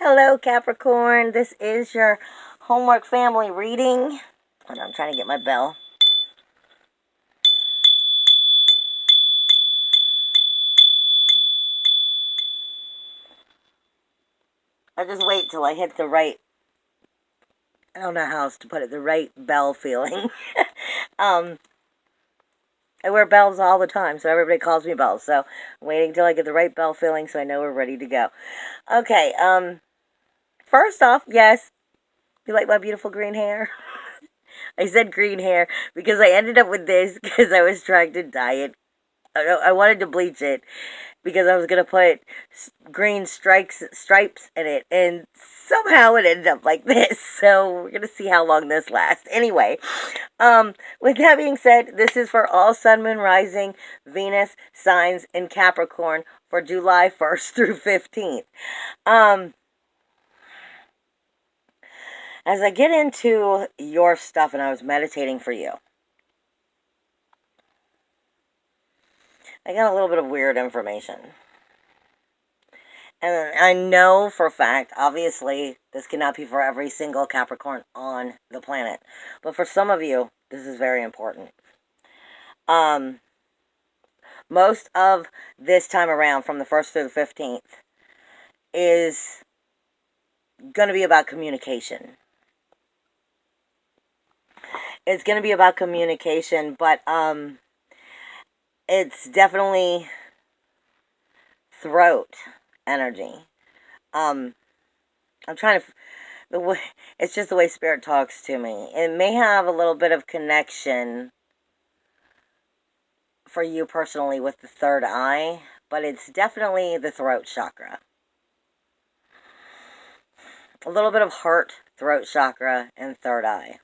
Hello, Capricorn. This is your homework family reading. And I'm trying to get my bell. I just wait till I hit the right, I don't know how else to put it, the right bell feeling. I wear bells all the time, so everybody calls me bells. So I'm waiting till I get the right bell feeling so I know we're ready to go. Okay, first off, yes, you like my beautiful green hair? I said green hair because I ended up with this because I was trying to dye it. I wanted to bleach it because I was going to put green stripes in it, and somehow it ended up like this. So we're going to see how long this lasts. Anyway, with that being said, this is for all Sun, Moon, Rising, Venus signs in Capricorn for July 1st through 15th. As I get into your stuff, and I was meditating for you, I got a little bit of weird information. And I know for a fact, obviously, this cannot be for every single Capricorn on the planet. But for some of you, this is very important. Most of this time around, from the 1st through the 15th, is going to be about communication. It's going to be about communication, but it's definitely throat energy. I'm trying to, it's just the way Spirit talks to me. It may have a little bit of connection for you personally with the third eye, but it's definitely the throat chakra. A little bit of heart, throat chakra, and third eye.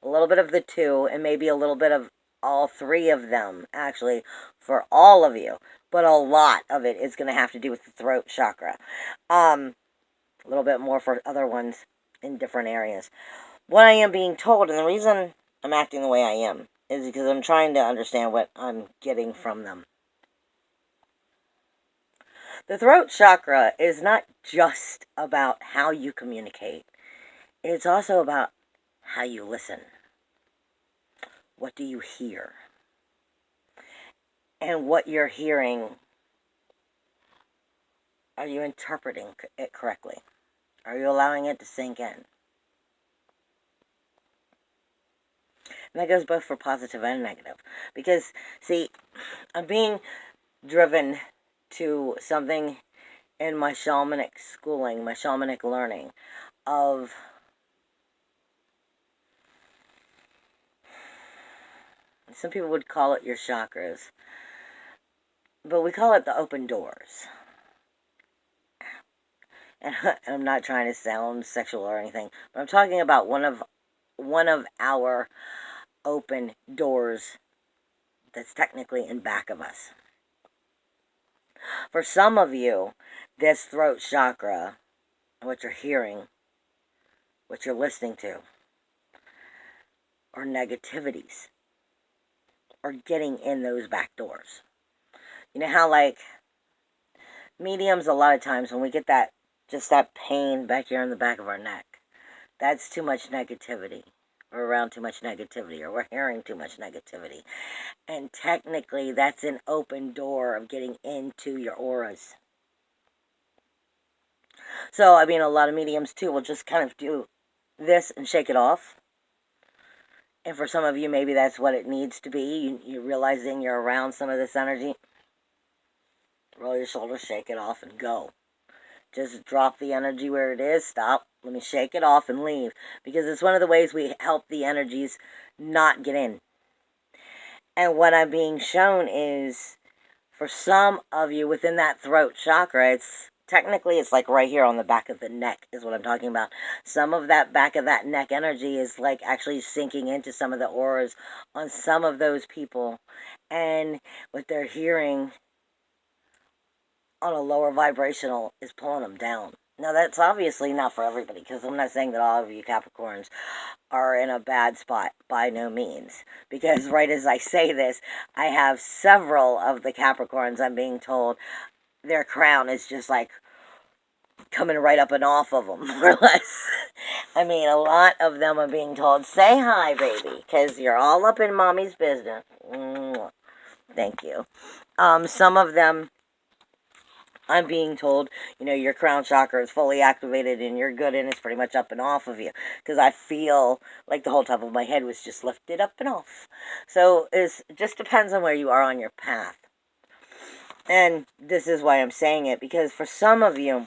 A little bit of the two, and maybe a little bit of all three of them, actually, for all of you. But a lot of it is going to have to do with the throat chakra. A little bit more for other ones in different areas. What I am being told, and the reason I'm acting the way I am, is because I'm trying to understand what I'm getting from them. The throat chakra is not just about how you communicate. It's also about how you listen. What do you hear? And what you're hearing, are you interpreting it correctly? Are you allowing it to sink in? And that goes both for positive and negative. Because, see, I'm being driven to something in my shamanic schooling, my shamanic learning, of some people would call it your chakras, but we call it the open doors. And I'm not trying to sound sexual or anything, but I'm talking about one of our open doors that's technically in back of us. For some of you, this throat chakra, what you're hearing, what you're listening to, are negativities, or getting in those back doors. You know how, like, mediums, a lot of times when we get that, just that pain back here in the back of our neck, that's too much negativity. We're around too much negativity, or we're hearing too much negativity. And technically, that's an open door of getting into your auras. So, I mean, a lot of mediums, too, will just kind of do this and shake it off. And for some of you, maybe that's what it needs to be. You're realizing you're around some of this energy. Roll your shoulders, shake it off, and go. Just drop the energy where it is. Stop. Let me shake it off and leave. Because it's one of the ways we help the energies not get in. And what I'm being shown is, for some of you within that throat chakra, it's like right here on the back of the neck is what I'm talking about. Some of that back of that neck energy is like actually sinking into some of the auras on some of those people. And what they're hearing on a lower vibrational is pulling them down. Now, that's obviously not for everybody, because I'm not saying that all of you Capricorns are in a bad spot, by no means. Because right as I say this, I have several of the Capricorns, I'm being told, their crown is just like coming right up and off of them, more or less. I mean, a lot of them are being told, say hi, baby, because you're all up in mommy's business. Thank you. Some of them, I'm being told, your crown chakra is fully activated and you're good and it's pretty much up and off of you. Because I feel like the whole top of my head was just lifted up and off. So it just depends on where you are on your path. And this is why I'm saying it, because for some of you,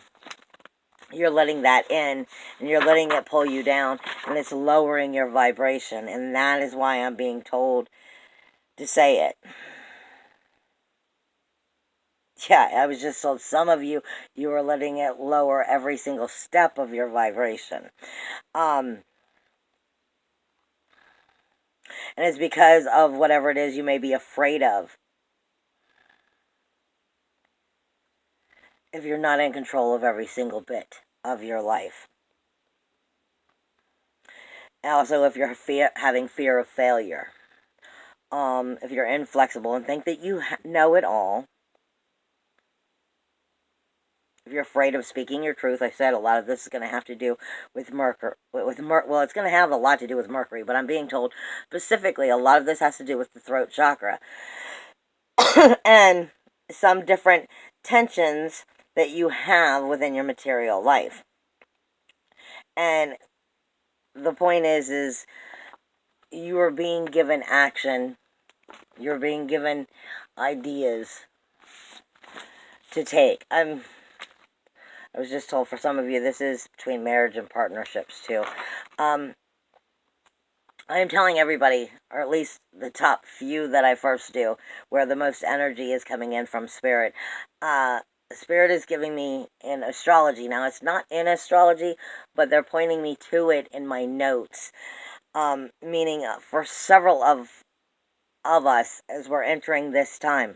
you're letting that in and you're letting it pull you down and it's lowering your vibration. And that is why I'm being told to say it. Yeah, I was just told some of you are letting it lower every single step of your vibration. And it's because of whatever it is you may be afraid of. If you're not in control of every single bit of your life. Also, if you're having fear of failure. If you're inflexible and think that you know it all. If you're afraid of speaking your truth, I said a lot of this is going to have to do with Mercury. Well, it's going to have a lot to do with Mercury, but I'm being told specifically a lot of this has to do with the throat chakra. And some different tensions that you have within your material life. And the point is you are being given action. You're being given ideas to take. I was just told for some of you, this is between marriage and partnerships too. I am telling everybody, or at least the top few that I first do, where the most energy is coming in from Spirit. Spirit is giving me in astrology. Now, it's not in astrology, but they're pointing me to it in my notes. Meaning for several of us as we're entering this time.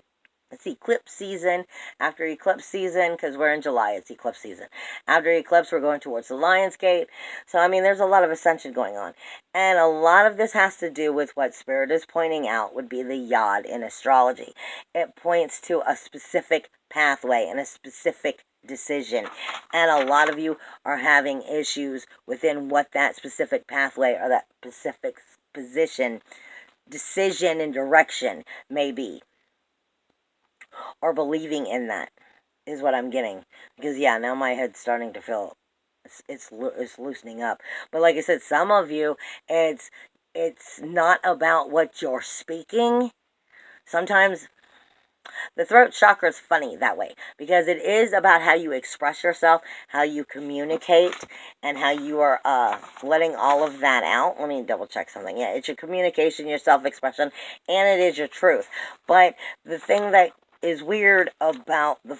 It's eclipse season. After eclipse season, because we're in July, it's eclipse season. After eclipse, we're going towards the Lion's Gate. So, I mean, there's a lot of ascension going on. And a lot of this has to do with what Spirit is pointing out would be the yod in astrology. It points to a specific pathway and a specific decision. And a lot of you are having issues within what that specific pathway or that specific position, decision, and direction may be. Or believing in that is what I'm getting. Because, yeah, now my head's starting to feel, it's loosening up. But like I said, some of you, it's not about what you're speaking. Sometimes the throat chakra is funny that way. Because it is about how you express yourself, how you communicate, and how you are letting all of that out. Let me double check something. Yeah, it's your communication, your self-expression, and it is your truth. But the thing that is weird about the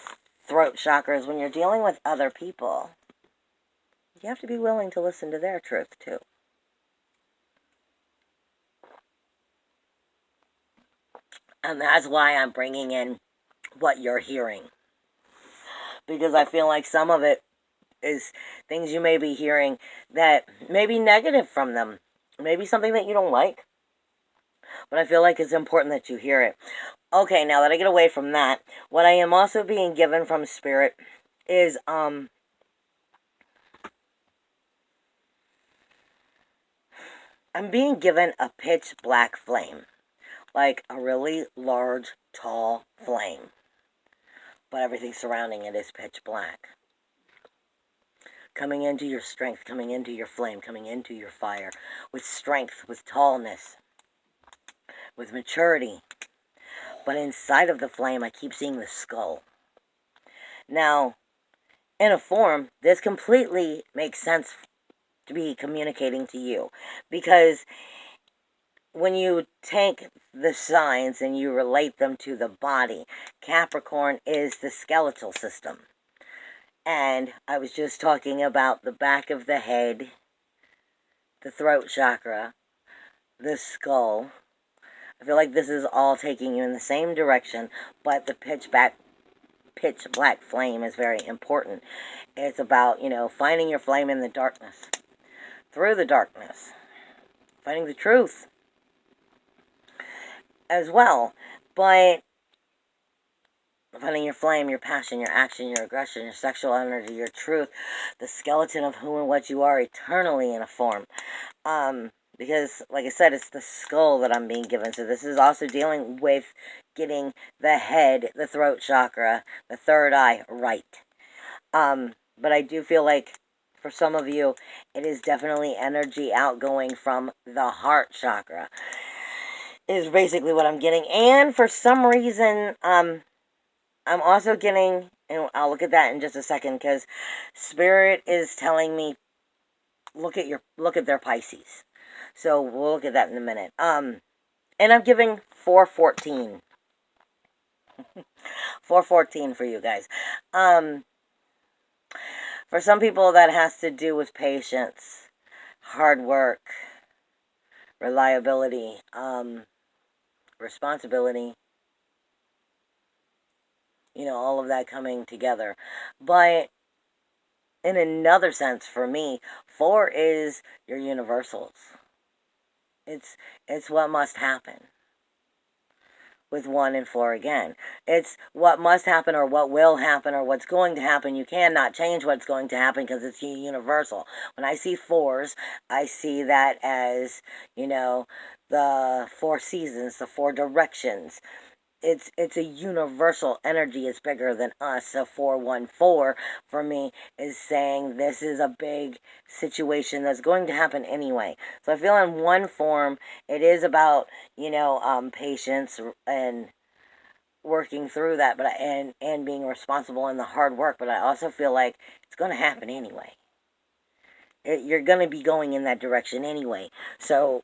throat chakra is when you're dealing with other people, you have to be willing to listen to their truth too. And that's why I'm bringing in what you're hearing. Because I feel like some of it is things you may be hearing that may be negative from them. Maybe something that you don't like. But I feel like it's important that you hear it. Okay, now that I get away from that, what I am also being given from Spirit is, I'm being given a pitch black flame. Like a really large, tall flame. But everything surrounding it is pitch black. Coming into your strength, coming into your flame, coming into your fire. With strength, with tallness, with maturity. But inside of the flame, I keep seeing the skull. Now, in a form, this completely makes sense to be communicating to you. Because when you take the signs and you relate them to the body, Capricorn is the skeletal system. And I was just talking about the back of the head, the throat chakra, the skull. I feel like this is all taking you in the same direction, but the pitch black flame is very important. It's about, finding your flame in the darkness, through the darkness, finding the truth as well. But finding your flame, your passion, your action, your aggression, your sexual energy, your truth, the skeleton of who and what you are eternally in a form. Because, like I said, it's the skull that I'm being given. So this is also dealing with getting the head, the throat chakra, the third eye right. But I do feel like for some of you, it is definitely energy outgoing from the heart chakra, is basically what I'm getting. And for some reason, I'm also getting, and I'll look at that in just a second, because Spirit is telling me, look at their Pisces. So we'll look at that in a minute. And I'm giving 414. 414 for you guys. For some people, that has to do with patience, hard work, reliability, responsibility, all of that coming together. But in another sense, for me, 4 is your universals. It's what must happen. With 1 and 4 again. It's what must happen or what will happen or what's going to happen. You cannot change what's going to happen because it's universal. When I see 4s, I see that as, the 4 seasons, the 4 directions. It's a universal energy. It's bigger than us. So 414 for me is saying this is a big situation that's going to happen anyway. So I feel in one form it is about patience and working through that, but and being responsible in the hard work. But I also feel like it's going to happen anyway. You're going to be going in that direction anyway. So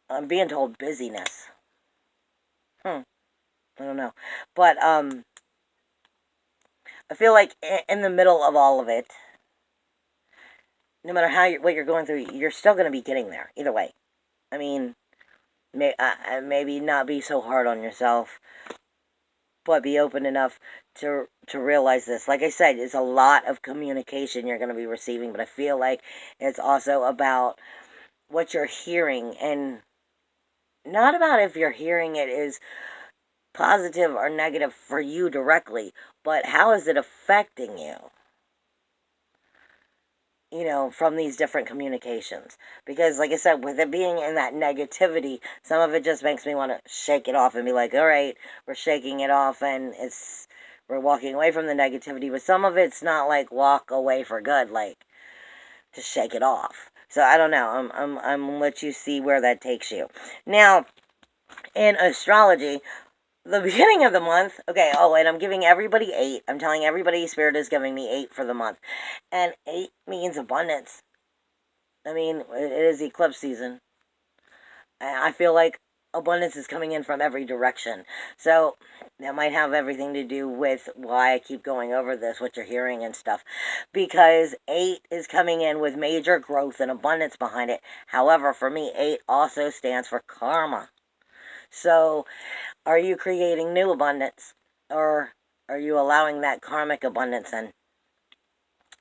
I'm being told busyness. I don't know. But I feel like in the middle of all of it, no matter what you're going through, you're still going to be getting there. Either way. I mean, maybe not be so hard on yourself, but be open enough to realize this. Like I said, it's a lot of communication you're going to be receiving, but I feel like it's also about what you're hearing, and not about if you're hearing it is positive or negative for you directly, but how is it affecting you? From these different communications. Because, like I said, with it being in that negativity, some of it just makes me want to shake it off and be like, all right, we're shaking it off and we're walking away from the negativity. But some of it's not like walk away for good, like to shake it off. So I don't know. I'm gonna let you see where that takes you. Now, in astrology, the beginning of the month, okay, and I'm giving everybody 8. I'm telling everybody Spirit is giving me 8 for the month. And 8 means abundance. I mean, it is eclipse season. I feel like abundance is coming in from every direction. So that might have everything to do with why I keep going over this, what you're hearing and stuff. Because 8 is coming in with major growth and abundance behind it. However, for me, 8 also stands for karma. So, are you creating new abundance? Or are you allowing that karmic abundance in?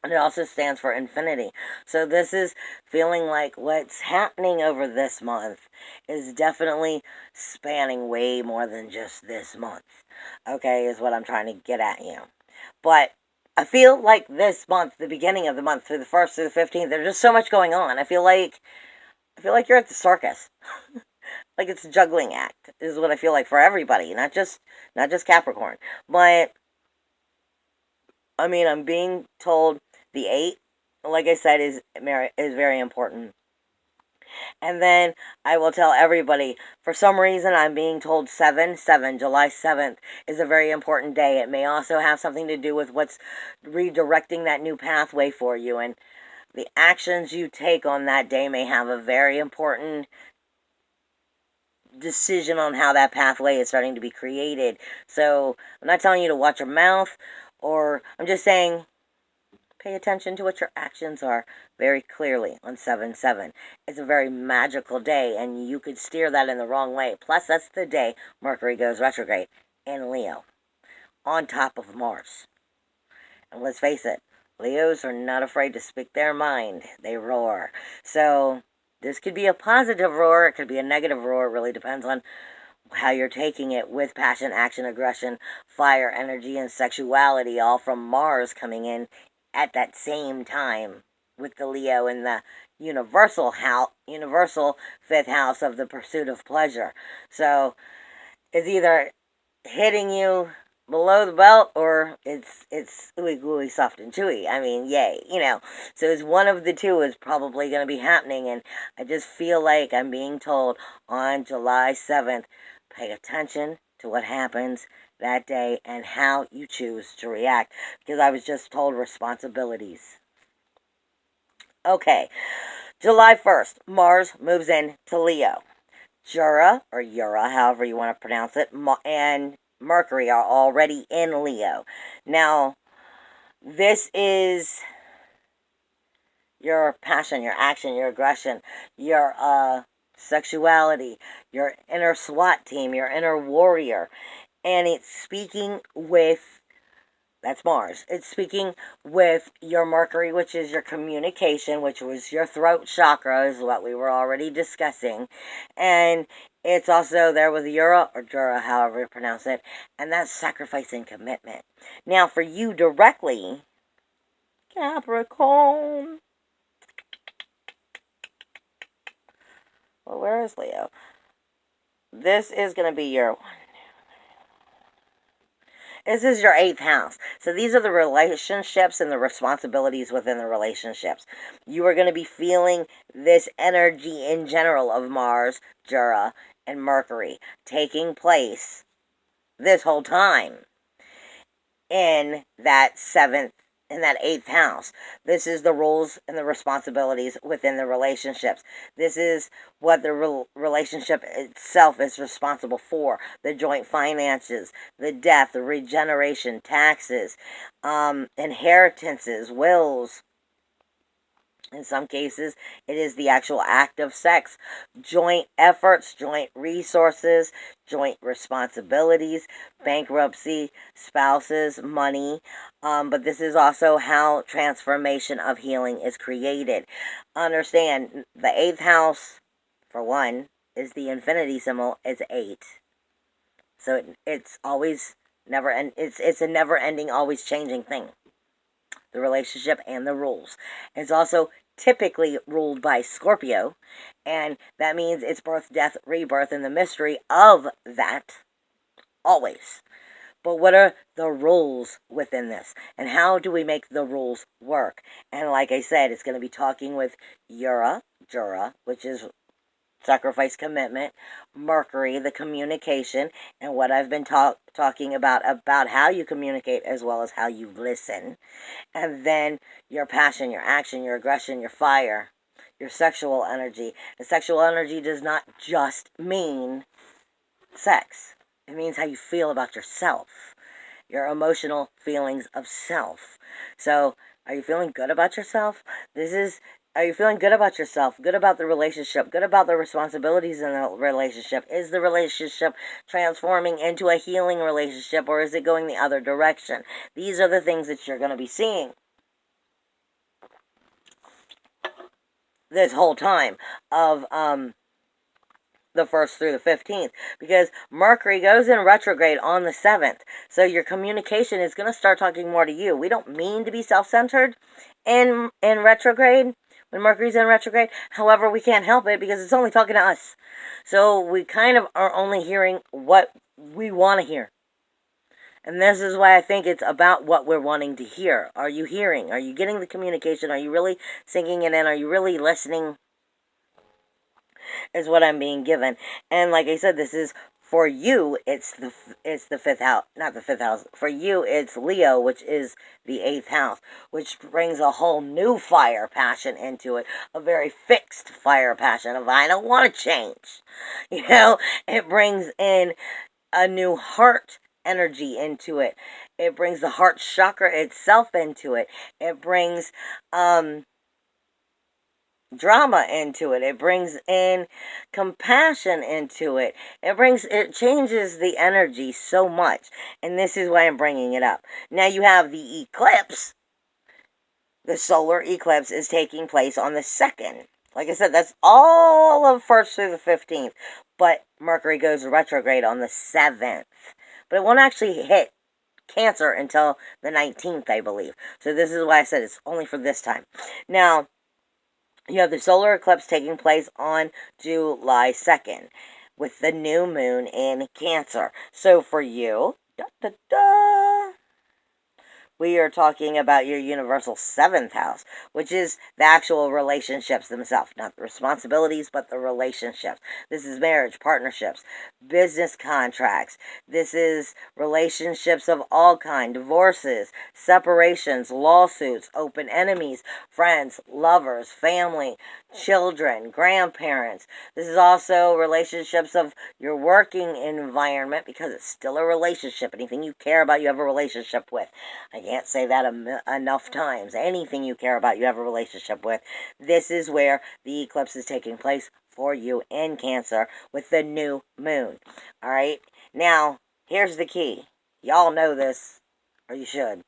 And it also stands for infinity. So this is feeling like what's happening over this month is definitely spanning way more than just this month. Okay, is what I'm trying to get at you. But I feel like this month, the beginning of the month, through the 1st through the 15th, there's just so much going on. I feel like you're at the circus. Like it's a juggling act is what I feel like for everybody, not just Capricorn. But I mean, I'm being told the 8, like I said, is very important. And then I will tell everybody, for some reason I'm being told 7, July 7th is a very important day. It may also have something to do with what's redirecting that new pathway for you, and the actions you take on that day may have a very important decision on how that pathway is starting to be created. So I'm not telling you to watch your mouth, or I'm just saying pay attention to what your actions are very clearly on 7/7. It's a very magical day, and you could steer that in the wrong way. Plus, that's the day Mercury goes retrograde in Leo, on top of Mars. And let's face it, Leos are not afraid to speak their mind. They roar. So this could be a positive roar. It could be a negative roar. It really depends on how you're taking it with passion, action, aggression, fire, energy, and sexuality, all from Mars coming in at that same time with the Leo in the universal fifth house of the pursuit of pleasure. So it's either hitting you below the belt or it's ooey gooey soft and chewy. I mean, yay, So it's one of the two is probably going to be happening, and I just feel like I'm being told on July 7th, pay attention to what happens that day and how you choose to react, because I was just told responsibilities. Okay, July 1st, Mars moves in to Leo. Jura, or Ura, however you want to pronounce it, and Mercury are already in Leo. Now, this is your passion, your action, your aggression, your sexuality, your inner SWAT team, your inner warrior. And it's speaking with, that's Mars. It's speaking with your Mercury, which is your communication, which was your throat chakra, is what we were already discussing. And it's also there with Ura, or Jura, however you pronounce it, and that's sacrifice and commitment. Now, for you directly, Capricorn. Well, where is Leo? This is going to be your This is your 8th house. So these are the relationships and the responsibilities within the relationships. You are going to be feeling this energy in general of Mars, Jura, and Mercury taking place this whole time in that 8th house. This is the roles and the responsibilities within the relationships. This is what the relationship itself is responsible for. The joint finances, the death, the regeneration, taxes, inheritances, wills. In some cases, it is the actual act of sex, joint efforts, joint resources, joint responsibilities, bankruptcy, spouses, money. But this is also how transformation of healing is created. Understand, the 8th house, for one, is the infinity symbol. It's 8. So it's always it's a never-ending, always changing thing. The relationship and the rules. It's also typically ruled by Scorpio, and that means it's birth, death, rebirth, and the mystery of that, always. But what are the rules within this? And how do we make the rules work? And like I said, it's going to be talking with Jura, which is sacrifice, commitment, Mercury, the communication, and what I've been talking about how you communicate as well as how you listen. And then your passion, your action, your aggression, your fire, your sexual energy. And sexual energy does not just mean sex. It means how you feel about yourself, your emotional feelings of self. So, are you feeling good about yourself? Are you feeling good about yourself? Good about the relationship? Good about the responsibilities in the relationship? Is the relationship transforming into a healing relationship, or is it going the other direction? These are the things that you're going to be seeing this whole time of the 1st through the 15th, because Mercury goes in retrograde on the 7th. So your communication is going to start talking more to you. We don't mean to be self-centered in retrograde. When Mercury's in retrograde, however, we can't help it because it's only talking to us. So we kind of are only hearing what we want to hear. And this is why I think it's about what we're wanting to hear. Are you hearing? Are you getting the communication? Are you really sinking it in? Are you really listening? Is what I'm being given. And like I said, this is for you, it's the 5th house, not the 5th house. For you, it's Leo, which is the 8th house, which brings a whole new fire passion into it, a very fixed fire passion of I don't want to change. It brings in a new heart energy into it. It brings the heart chakra itself into it. It brings drama into it. It brings in compassion into it. It changes the energy so much. And this is why I'm bringing it up. Now you have the eclipse. The solar eclipse is taking place on the 2nd. Like I said, that's all of 1st through the 15th. but Mercury goes retrograde on the 7th. But it won't actually hit Cancer until the 19th, I believe. So this is why I said it's only for this time. Now, you have the solar eclipse taking place on July 2nd with the new moon in Cancer. So for you, we are talking about your universal 7th house, which is the actual relationships themselves. Not the responsibilities, but the relationships. This is marriage, partnerships, business contracts. This is relationships of all kinds, divorces, separations, lawsuits, open enemies, friends, lovers, family, children, grandparents. This is also relationships of your working environment, because it's still a relationship. Anything you care about, you have a relationship with. I can't say that enough times. Anything you care about, you have a relationship with. This is where the eclipse is taking place for you in Cancer with the new moon. All right? Now, here's the key. Y'all know this, or you should.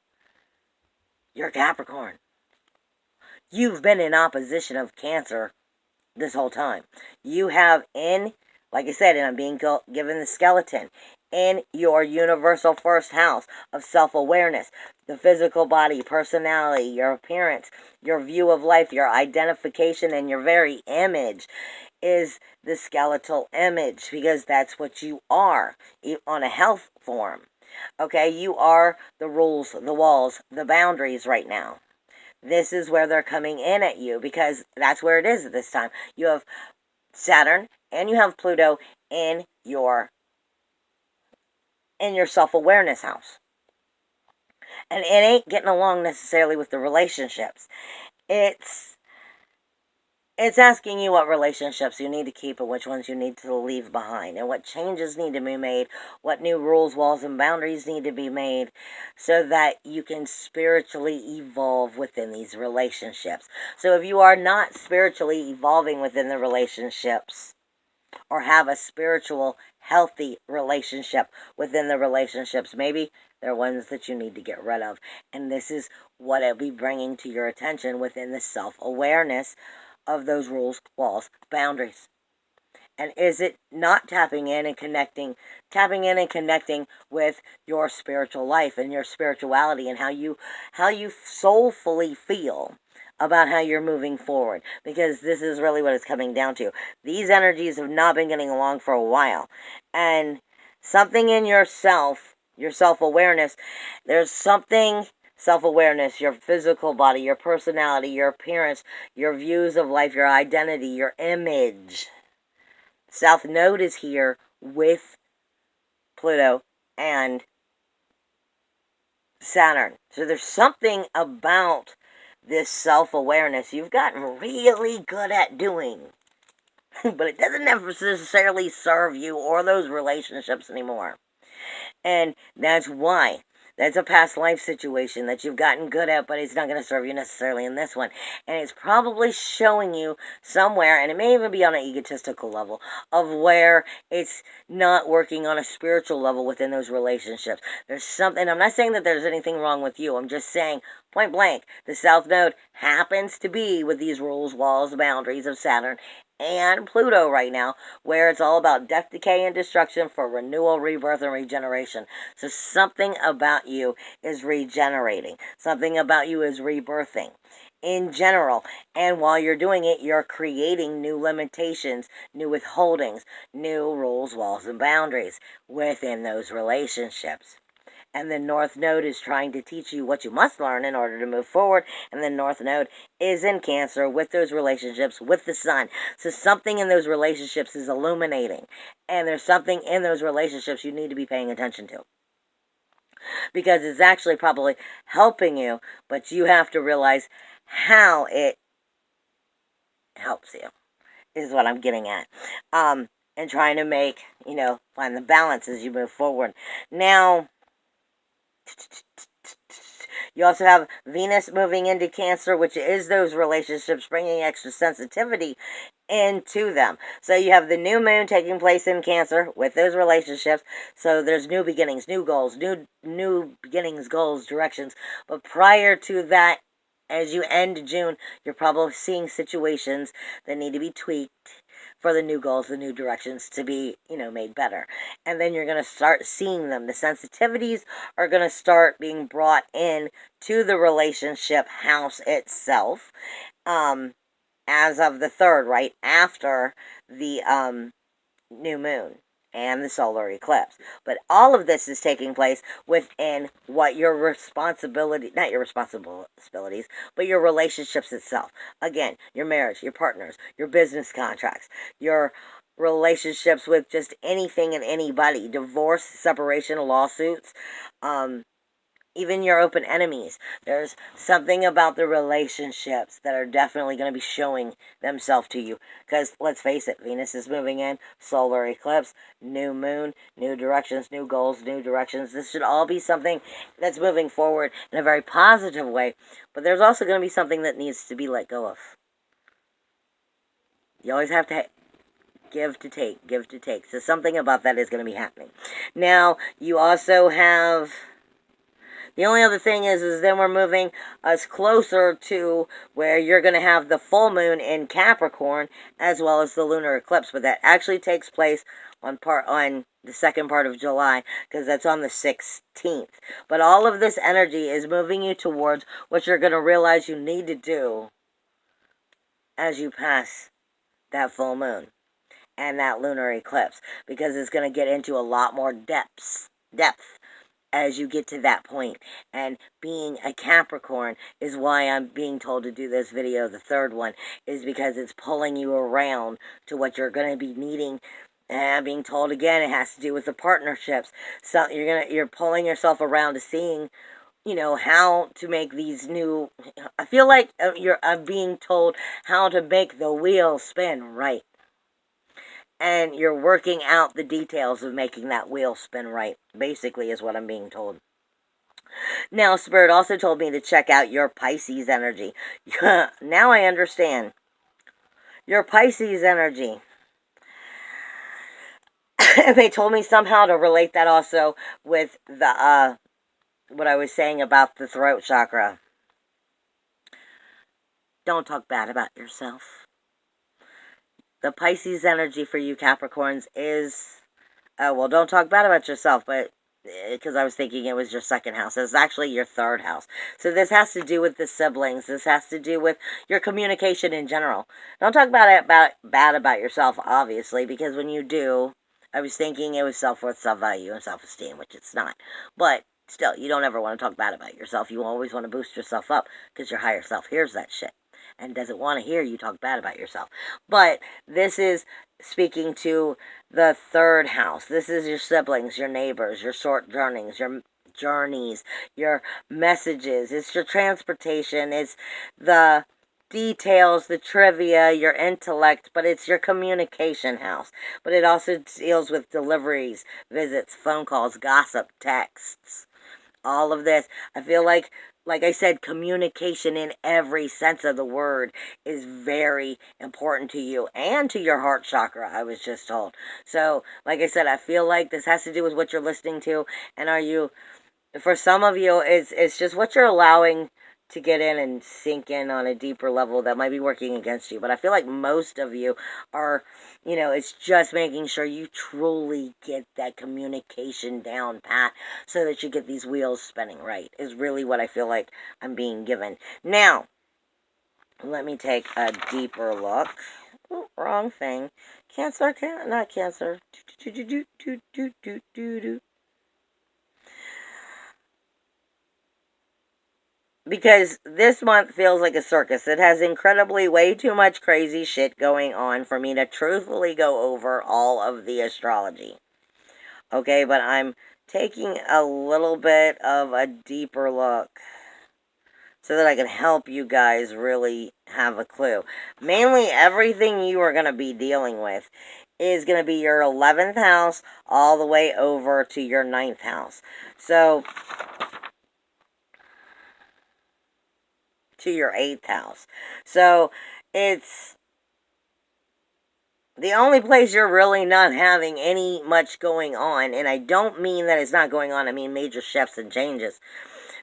You're Capricorn. You've been in opposition of Cancer this whole time. You have like I said, and I'm being given the skeleton, in your universal first house of self-awareness, the physical body, personality, your appearance, your view of life, your identification, and your very image is the skeletal image, because that's what you are on a health form. Okay, you are the rules, the walls, the boundaries right now. This is where they're coming in at you, because that's where it is at this time. You have Saturn and you have Pluto in your self-awareness house. And it ain't getting along necessarily with the relationships. It's asking you what relationships you need to keep and which ones you need to leave behind, and what changes need to be made, what new rules, walls, and boundaries need to be made, so that you can spiritually evolve within these relationships. So if you are not spiritually evolving within the relationships, or have a spiritual, healthy relationship within the relationships, maybe they're ones that you need to get rid of. And this is what I'll be bringing to your attention within the self-awareness of those rules, walls, boundaries. And is it not tapping in and connecting with your spiritual life and your spirituality, and how you soulfully feel about how you're moving forward? Because this is really what it's coming down to. These energies have not been getting along for a while. And something in yourself, your self-awareness, there's something, self-awareness, your physical body, your personality, your appearance, your views of life, your identity, your image. South Node is here with Pluto and Saturn. So there's something about this self-awareness you've gotten really good at doing. But it doesn't necessarily serve you or those relationships anymore. And that's why. That's a past life situation that you've gotten good at, but it's not going to serve you necessarily in this one. And it's probably showing you somewhere, and it may even be on an egotistical level, of where it's not working on a spiritual level within those relationships. There's something, I'm not saying that there's anything wrong with you. I'm just saying, point blank, the South Node happens to be with these rules, walls, boundaries of Saturn and Pluto right now, where it's all about death, decay, and destruction for renewal, rebirth, and regeneration. So something about you is regenerating. Something about you is rebirthing in general. And while you're doing it, you're creating new limitations, new withholdings, new rules, walls, and boundaries within those relationships. And the North Node is trying to teach you what you must learn in order to move forward. And the North Node is in Cancer with those relationships with the Sun. So something in those relationships is illuminating. And there's something in those relationships you need to be paying attention to. Because it's actually probably helping you, but you have to realize how it helps you, is what I'm getting at. And trying to make, find the balance as you move forward. Now, you also have Venus moving into Cancer, which is those relationships, bringing extra sensitivity into them. So you have the new moon taking place in Cancer with those relationships. So there's new beginnings, new goals, new beginnings, goals, directions. But prior to that, as you end June, you're probably seeing situations that need to be tweaked, for the new goals, the new directions to be, made better. And then you're going to start seeing them. The sensitivities are going to start being brought in to the relationship house itself, as of the 3rd, right after the new moon and the solar eclipse. But all of this is taking place within what your responsibility, not your responsibilities, but your relationships itself. Again, your marriage, your partners, your business contracts, your relationships with just anything and anybody, divorce, separation, lawsuits, even your open enemies. There's something about the relationships that are definitely going to be showing themselves to you. Because, let's face it, Venus is moving in, solar eclipse, new moon, new directions, new goals, new directions. This should all be something that's moving forward in a very positive way. But there's also going to be something that needs to be let go of. You always have to give to take, give to take. So something about that is going to be happening. Now, you also have... The only other thing is then we're moving us closer to where you're going to have the full moon in Capricorn as well as the lunar eclipse. But that actually takes place on the second part of July, because that's on the 16th. But all of this energy is moving you towards what you're going to realize you need to do as you pass that full moon and that lunar eclipse, because it's going to get into a lot more depth as you get to that point. And being a Capricorn is why I'm being told to do this video. The 3rd one is because it's pulling you around to what you're going to be needing. And I'm being told again, it has to do with the partnerships. So you're pulling yourself around to seeing, how to make these new... I feel like I'm being told how to make the wheel spin right. And you're working out the details of making that wheel spin right, basically, is what I'm being told. Now, Spirit also told me to check out your Pisces energy. Now I understand. Your Pisces energy. They told me somehow to relate that also with the, what I was saying about the throat chakra. Don't talk bad about yourself. The Pisces energy for you Capricorns is, don't talk bad about yourself, but because I was thinking it was your 2nd house. It's actually your 3rd house. So this has to do with the siblings. This has to do with your communication in general. Don't talk bad about yourself, obviously, because when you do, I was thinking it was self-worth, self-value, and self-esteem, which it's not. But still, you don't ever want to talk bad about yourself. You always want to boost yourself up, because your higher self hears that shit and doesn't want to hear you talk bad about yourself. But this is speaking to the 3rd house. This is your siblings, your neighbors, your short journeys, your messages. It's your transportation. It's the details, the trivia, your intellect, but it's your communication house. But it also deals with deliveries, visits, phone calls, gossip, texts. All of this. I feel like I said, communication in every sense of the word is very important to you and to your heart chakra, I was just told. So, like I said, I feel like this has to do with what you're listening to. And for some of you, it's just what you're allowing to get in and sink in on a deeper level that might be working against you. But I feel like most of you are, it's just making sure you truly get that communication down pat so that you get these wheels spinning right, is really what I feel like I'm being given. Now, let me take a deeper look. Ooh, wrong thing. Not Cancer. Because this month feels like a circus. It has incredibly way too much crazy shit going on for me to truthfully go over all of the astrology. Okay, but I'm taking a little bit of a deeper look so that I can help you guys really have a clue. Mainly everything you are going to be dealing with is going to be your 11th house all the way over to your 9th house. So, to your 8th house. So, it's the only place you're really not having any much going on, and I don't mean that it's not going on, I mean major shifts and changes,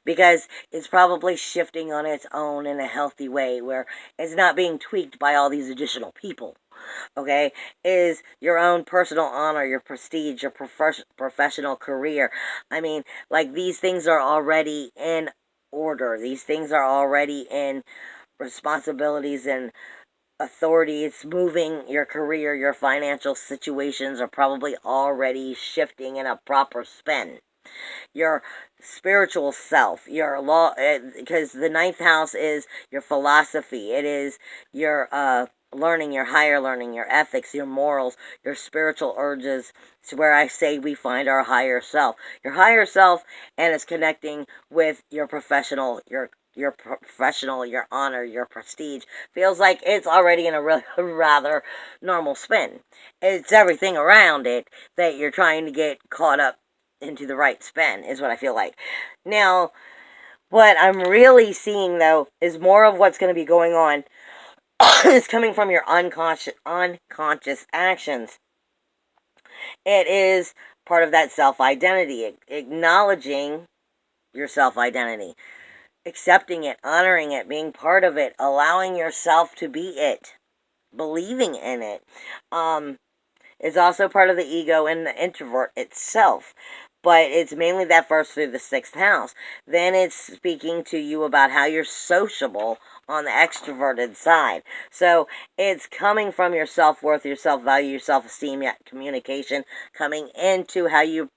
because it's probably shifting on its own in a healthy way, where it's not being tweaked by all these additional people. okay, is your own personal honor, your prestige, your professional career. I mean, like, these things are already in order. These things are already in responsibilities and authority. It's moving. Your career, your financial situations are probably already shifting in a proper spin. Your spiritual self, your law, because the ninth house is your philosophy. It is your learning, your higher learning, your ethics, your morals, your spiritual urges. It's where I say we find our higher self. Your higher self, and it's connecting with your professional, your professional, your honor, your prestige. Feels like it's already in a rather normal spin. It's everything around it that you're trying to get caught up into the right spin, is what I feel like. Now, what I'm really seeing, though, is more of what's going to be going on is coming from your unconscious actions. It is part of that self-identity, acknowledging your self-identity, accepting it, honoring it, being part of it, allowing yourself to be it, believing in it. It's also part of the ego and the introvert itself. But it's mainly that first through the sixth house. Then it's speaking to you about how you're sociable on the extroverted side. So it's coming from your self-worth, your self-value, your self-esteem, your communication, coming into how you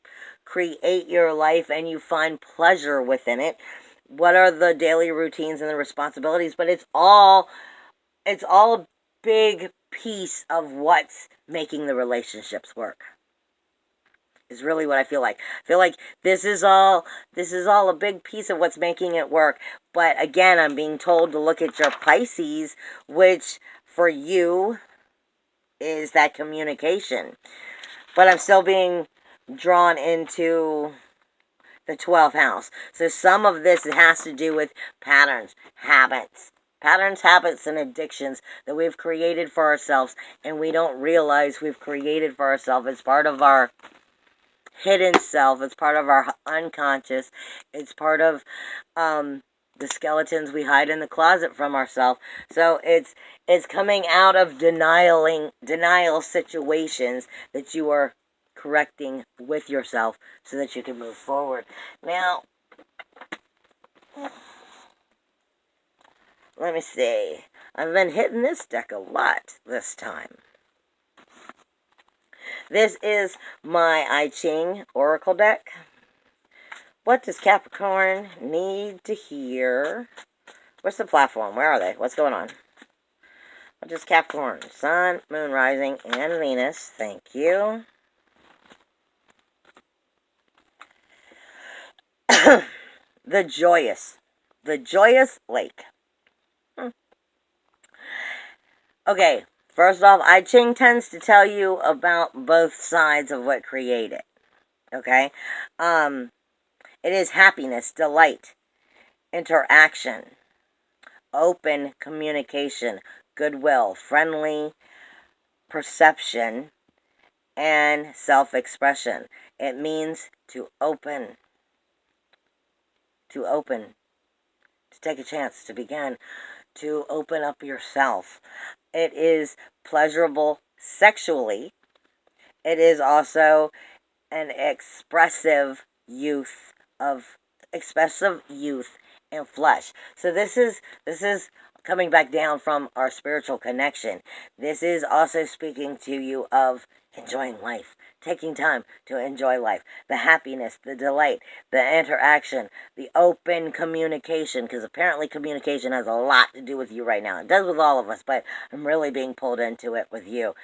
create your life and you find pleasure within it. What are the daily routines and the responsibilities? But it's all a big piece of what's making the relationships work. Is really what I feel like. I feel like this is all a big piece of what's making it work. But again, I'm being told to look at your Pisces, which for you is that communication. But I'm still being drawn into the 12th house. So some of this has to do with patterns, habits. Patterns, habits, and addictions that we've created for ourselves, and we don't realize we've created for ourselves. It's part of our hidden self. It's part of our unconscious. It's part of the skeletons we hide in the closet from ourselves. So it's coming out of denial situations that you are correcting with yourself so that you can move forward. Now, let me see. I've been hitting this deck a lot this time. This is my I Ching Oracle deck. What does Capricorn need to hear? Where's the platform? Where are they? What's going on? What does Capricorn? Sun, Moon, Rising, and Venus. Thank you. The joyous lake. Okay, first off, I Ching tends to tell you about both sides of what created. Okay? It is happiness, delight, interaction, open communication, goodwill, friendly perception, and self-expression. It means to open, to take a chance, to begin, to open up yourself. It is pleasurable sexually. It is also an expressive youth and flesh. So this is coming back down from our spiritual connection. This is also speaking to you of enjoying life, taking time to enjoy life, the happiness, the delight, the interaction, the open communication, because apparently communication has a lot to do with you right now. It does with all of us, but I'm really being pulled into it with you.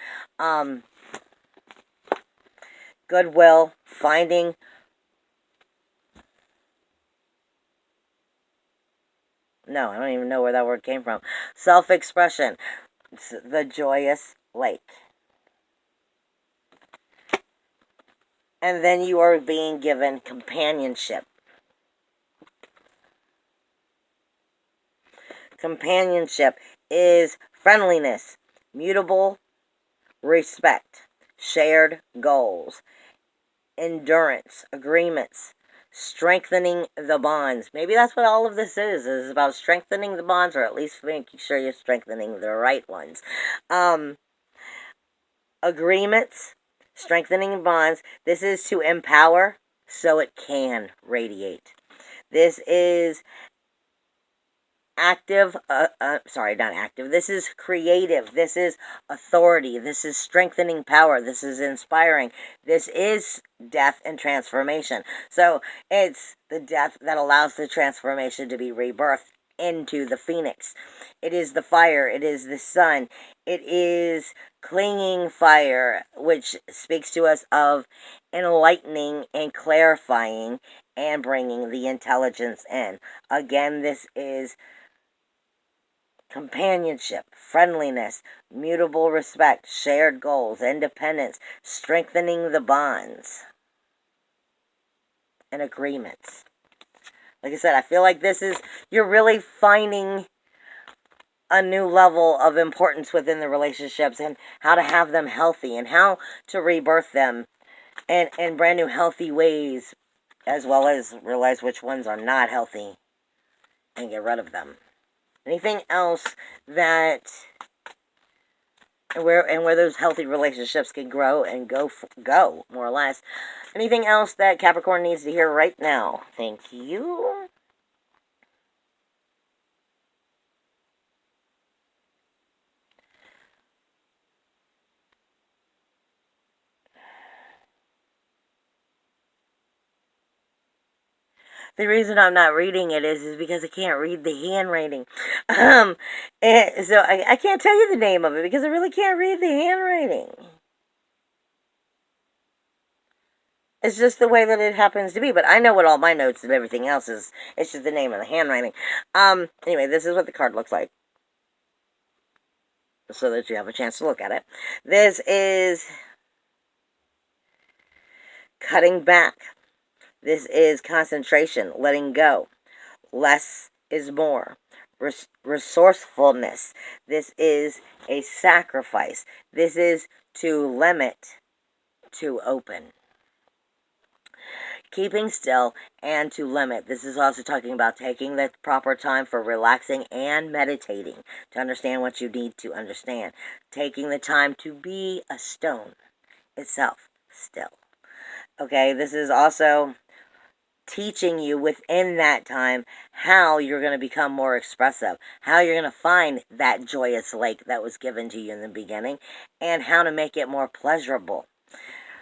Goodwill, finding no, I don't even know where that word came from. Self-expression, the joyous lake. And then you are being given companionship. Companionship is friendliness, mutable respect, shared goals, endurance, agreements, strengthening the bonds. Maybe that's what all of this is about strengthening the bonds, or at least making sure you're strengthening the right ones. Agreements, strengthening bonds. This is to empower so it can radiate. This is active, sorry, not active. This is creative. This is authority. This is strengthening power. This is inspiring. This is death and transformation. So it's the death that allows the transformation to be rebirthed into the phoenix. It is the fire. It is the sun. It is clinging fire, which speaks to us of enlightening and clarifying and bringing the intelligence in. Again, this is companionship, friendliness, mutable respect, shared goals, independence, strengthening the bonds, and agreements. Like I said, I feel like this is, you're really finding a new level of importance within the relationships and how to have them healthy and how to rebirth them in brand new healthy ways, as well as realize which ones are not healthy and get rid of them. Anything else that, and where those healthy relationships can grow and go more or less. Anything else that Capricorn needs to hear right now? Thank you. The reason I'm not reading it is because I can't read the handwriting. So I can't tell you the name of it because I really can't read the handwriting. It's just the way that it happens to be. But I know what all my notes and everything else is. It's just the name of the handwriting. Anyway, this is what the card looks like, so that you have a chance to look at it. This is cutting back. This is concentration, letting go. Less is more. Resourcefulness. This is a sacrifice. This is to limit, to open. Keeping still and to limit. This is also talking about taking the proper time for relaxing and meditating to understand what you need to understand. Taking the time to be a stone itself still. Okay, this is also teaching you within that time how you're going to become more expressive, how you're going to find that joyous lake that was given to you in the beginning, and how to make it more pleasurable.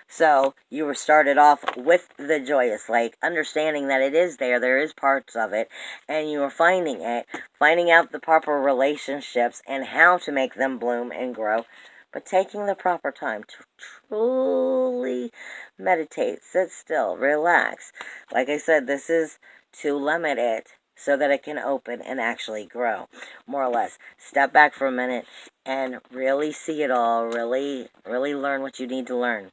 So you were started off with the joyous lake, understanding that it is there is parts of it, and you are finding it, finding out the proper relationships and how to make them bloom and grow, but taking the proper time to truly meditate, sit still, relax. Like I said, this is to limit it so that it can open and actually grow, more or less. Step back for a minute and really see it all, really learn what you need to learn.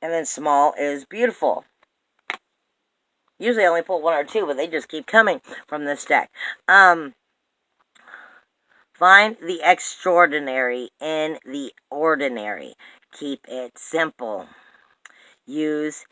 And then small is beautiful. Usually I only pull one or two, but they just keep coming from this deck. Find the extraordinary in the ordinary. Keep it simple. Use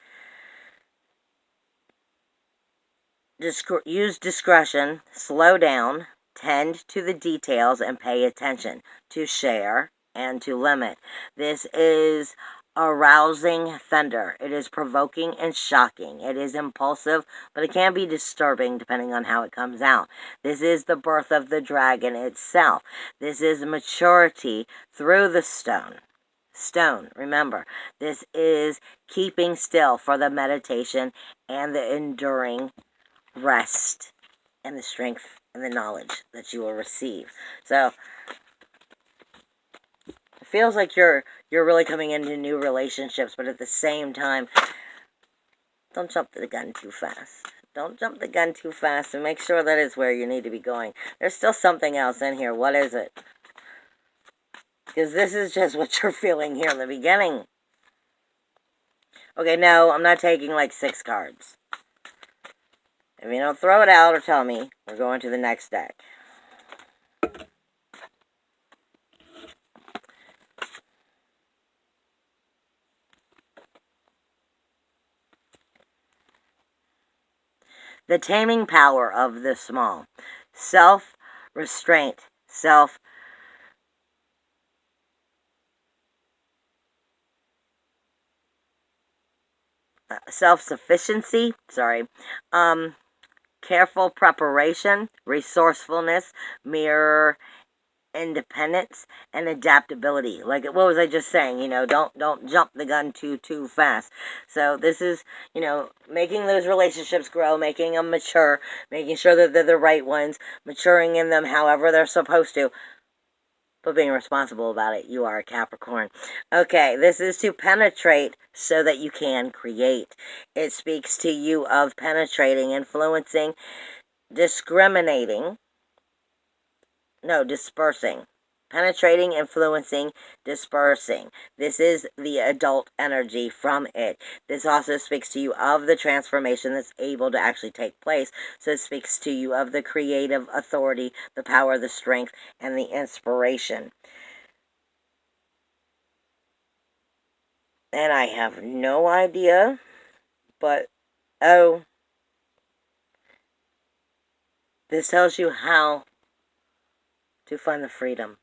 discretion. Slow down. Tend to the details and pay attention. To share and to limit. This is arousing thunder. It is provoking and shocking. It is impulsive, but it can be disturbing depending on how it comes out. This is the birth of the dragon itself. This is maturity through the stone. Remember, this is keeping still for the meditation and the enduring rest and the strength and the knowledge that you will receive. So it feels like you're really coming into new relationships, but at the same time, don't jump the gun too fast. Don't jump the gun too fast and make sure that it's where you need to be going. There's still something else in here. What is it? Because this is just what you're feeling here in the beginning. Okay, no, I'm not taking like 6 cards. If you don't throw it out or tell me, we're going to the next deck. The taming power of the small. Self-restraint self-sufficiency, careful preparation, resourcefulness, mirror independence, and adaptability. Like, what was I just saying? Don't jump the gun too fast. So this is, making those relationships grow, making them mature, making sure that they're the right ones, maturing in them however they're supposed to, but being responsible about it. You are a Capricorn. Okay, this is to penetrate so that you can create. It speaks to you of penetrating, influencing, discriminating, no, dispersing. Penetrating, influencing, dispersing. This is the adult energy from it. This also speaks to you of the transformation that's able to actually take place. So it speaks to you of the creative authority, the power, the strength, and the inspiration. And I have no idea, but, this tells you how to find the freedom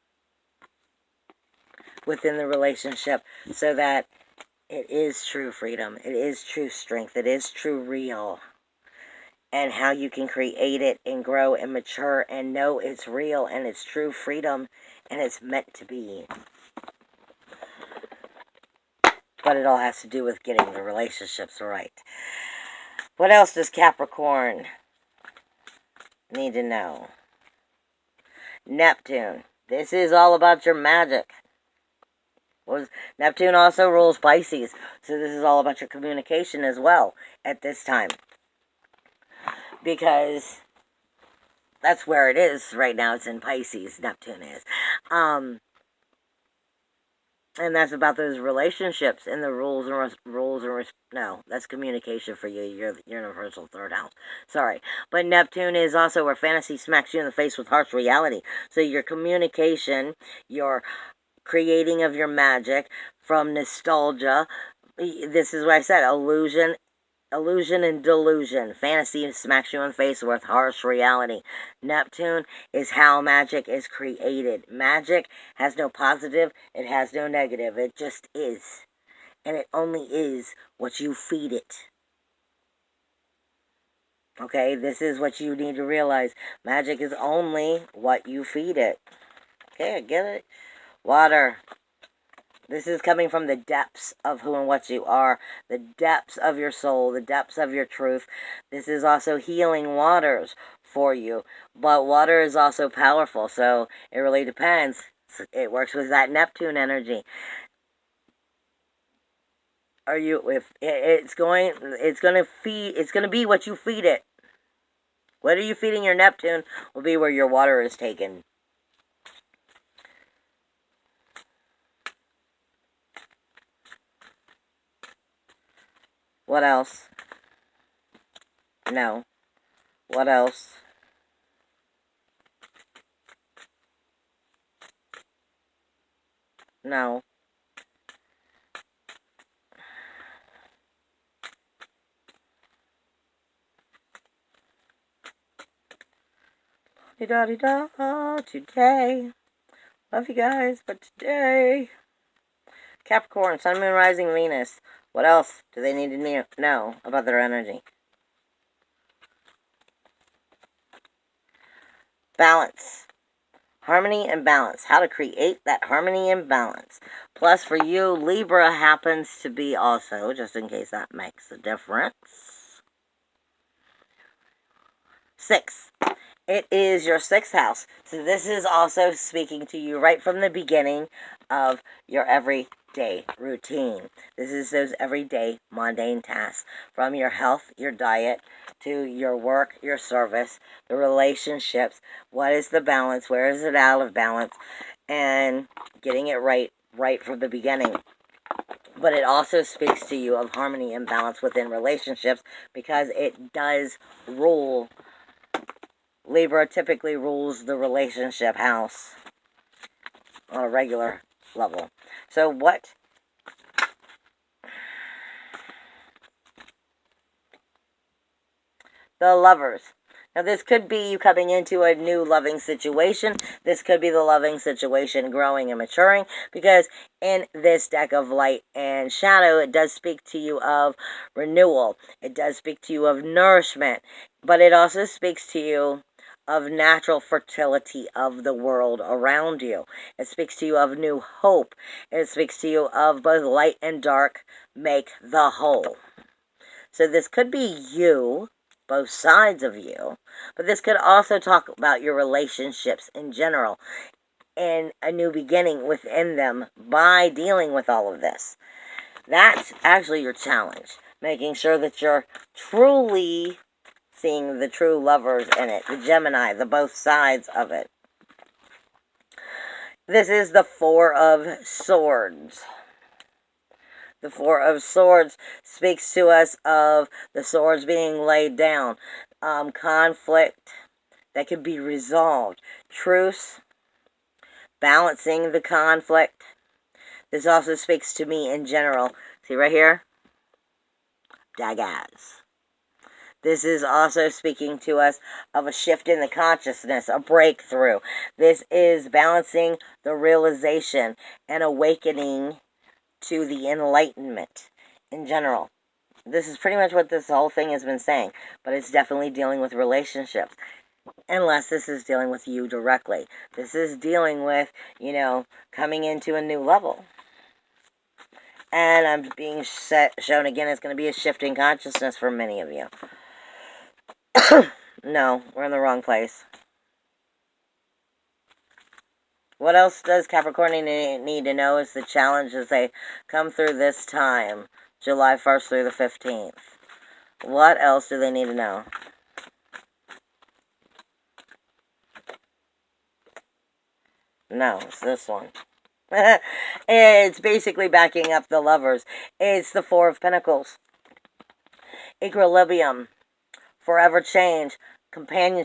within the relationship so that it is true freedom, it is true strength, it is true real, and how you can create it and grow and mature and know it's real and it's true freedom and it's meant to be. But it all has to do with getting the relationships right. What else does Capricorn need to know? Neptune. This is all about your magic. Neptune also rules Pisces, so this is all about your communication as well at this time. Because that's where it is right now. It's in Pisces, Neptune is. And that's about those relationships and the no, that's communication for you. You're universal third house. Sorry. But Neptune is also where fantasy smacks you in the face with harsh reality. So your communication, your creating of your magic from nostalgia, this is what I said, illusion and delusion. Fantasy smacks you in the face with harsh reality. Neptune is how magic is created. Magic has no positive, it has no negative. It just is. And it only is what you feed it. Okay, this is what you need to realize. Magic is only what you feed it. Okay, I get it. Water. This is coming from the depths of who and what you are, the depths of your soul, the depths of your truth. This is also healing waters for you. But water is also powerful, so it really depends. It works with that Neptune energy. It's going to be what you feed it. What are you feeding your Neptune will be where your water is taken. What else? No. What else? No. Da-da-da-da, today. Love you guys, but today. Capricorn, Sun, Moon, Rising, Venus. What else do they need to know about their energy? Balance. Harmony and balance. How to create that harmony and balance. Plus, for you, Libra happens to be also, just in case that makes a difference. 6. It is your 6th house. So this is also speaking to you right from the beginning of your everyday routine. This is those everyday mundane tasks. From your health, your diet, to your work, your service, the relationships. What is the balance? Where is it out of balance? And getting it right from the beginning. But it also speaks to you of harmony and balance within relationships because it does rule. Libra typically rules the relationship house on a regular level. So what? The Lovers. Now, this could be you coming into a new loving situation. This could be the loving situation growing and maturing, because in this deck of light and shadow, it does speak to you of renewal. It does speak to you of nourishment, but it also speaks to you of natural fertility of the world around you. It speaks to you of new hope. It speaks to you of both light and dark make the whole. So this could be you, both sides of you, but this could also talk about your relationships in general and a new beginning within them by dealing with all of this. That's actually your challenge, making sure that you're truly seeing the true lovers in it, the Gemini, the both sides of it. This is the Four of Swords. The Four of Swords speaks to us of the swords being laid down, conflict that can be resolved, truce, balancing the conflict. This also speaks to me in general. See right here? Daggers. This is also speaking to us of a shift in the consciousness, a breakthrough. This is balancing the realization and awakening to the enlightenment in general. This is pretty much what this whole thing has been saying, but it's definitely dealing with relationships. Unless this is dealing with you directly. This is dealing with, coming into a new level. And I'm being shown again, it's going to be a shifting consciousness for many of you. No, we're in the wrong place. What else does Capricorn need to know is the challenge as they come through this time, July 1st through the 15th. What else do they need to know? No, it's this one. It's basically backing up the lovers. It's the Four of Pentacles. Equilibrium, forever change, companionship.